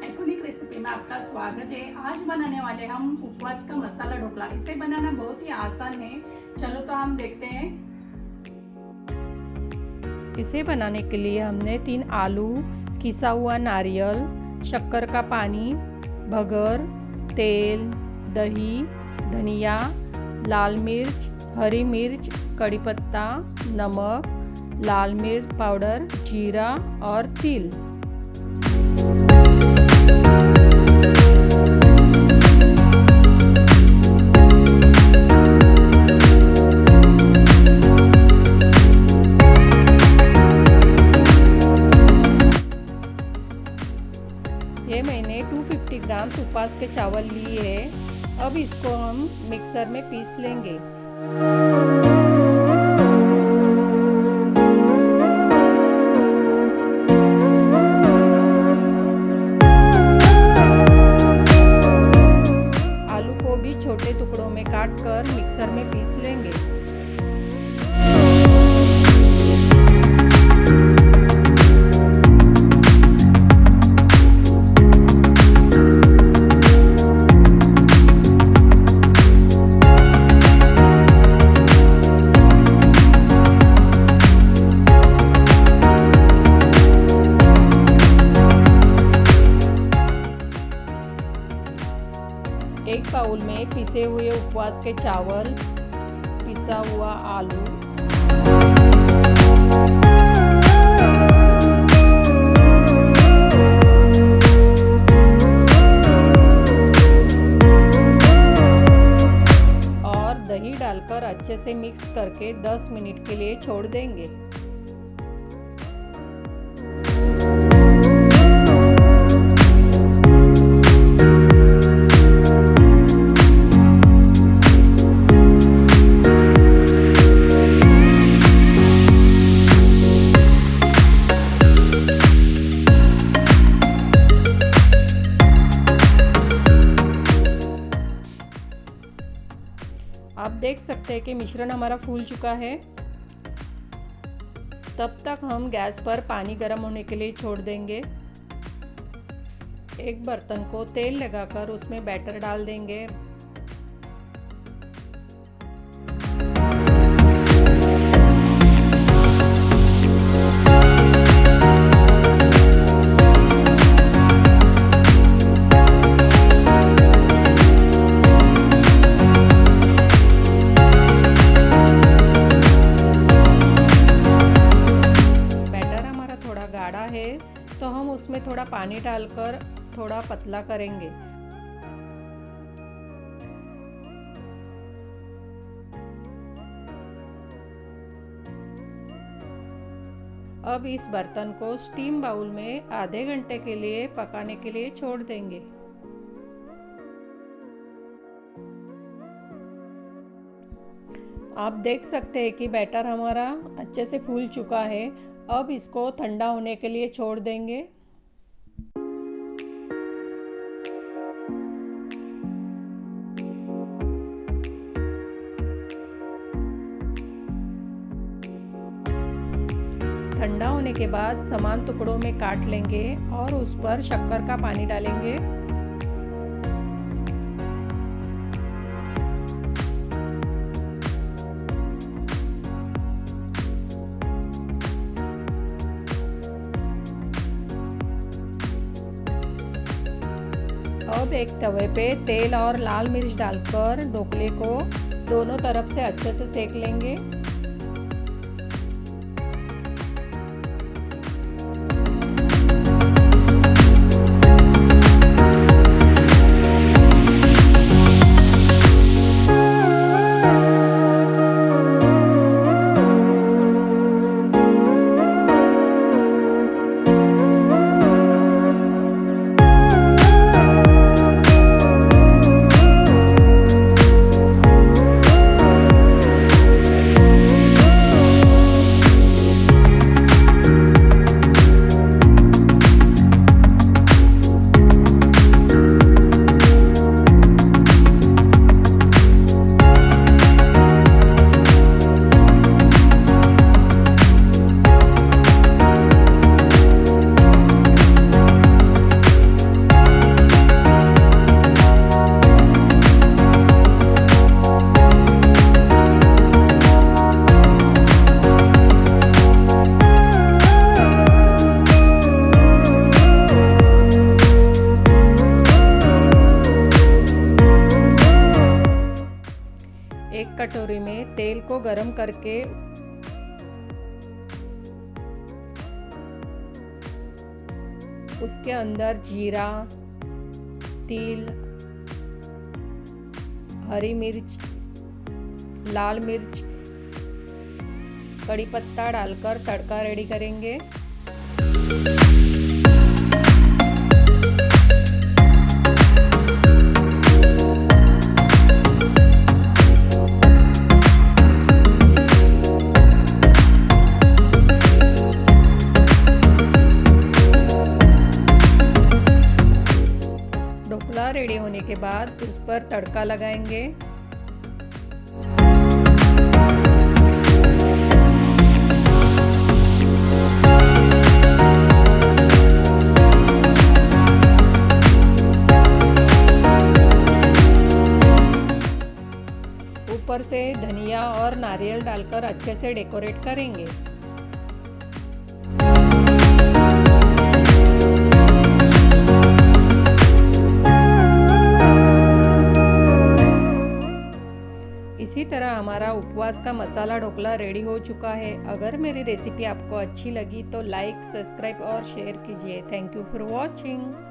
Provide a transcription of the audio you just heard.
Iconic recipe में आपका स्वागत है। आज बनाने वाले हम उपवास का मसाला ढोकला। इसे बनाना बहुत ही आसान है। चलो तो हम देखते हैं। इसे बनाने के लिए हमने 3 आलू, किसा हुआ नारियल, शक्कर का पानी, भगर, तेल, दही, धनिया, लाल मिर्च, हरी मिर्च, कड़ी पत्ता, नमक, लाल मिर्च पाउडर, जीरा और तिल। ये मैंने 250 ग्राम उपवास के चावल लिए हैं। अब इसको हम मिक्सर में पीस लेंगे। आलू को भी छोटे टुकड़ों में काट कर मिक्सर में पीस लेंगे। एक बाउल में पिसे हुए उपवास के चावल, पिसा हुआ आलू, और दही डालकर अच्छे से मिक्स करके 10 मिनट के लिए छोड़ देंगे। आप देख सकते हैं कि मिश्रण हमारा फूल चुका है। तब तक हम गैस पर पानी गर्म होने के लिए छोड़ देंगे। एक बर्तन को तेल लगाकर उसमें बैटर डाल देंगे। है तो हम उसमें थोड़ा पानी डालकर थोड़ा पतला करेंगे। अब इस बर्तन को स्टीम बाउल में आधे घंटे के लिए पकाने के लिए छोड़ देंगे। आप देख सकते हैं कि बैटर हमारा अच्छे से फूल चुका है। अब इसको ठंडा होने के लिए छोड़ देंगे। ठंडा होने के बाद समान टुकड़ों में काट लेंगे और उस पर शक्कर का पानी डालेंगे। अब एक तवे पे तेल और लाल मिर्च डालकर ढोकले को दोनों तरफ से अच्छे से सेक लेंगे। कटोरी में तेल को गरम करके उसके अंदर जीरा, तिल, हरी मिर्च, लाल मिर्च, कड़ी पत्ता डालकर तड़का रेडी करेंगे। ढोकला रेडी होने के बाद उस पर तड़का लगाएंगे। ऊपर से धनिया और नारियल डालकर अच्छे से डेकोरेट करेंगे। इसी तरह हमारा उपवास का मसाला ढोकला रेडी हो चुका है। अगर मेरी रेसिपी आपको अच्छी लगी तो लाइक, सब्सक्राइब और शेयर कीजिए। Thank you for watching.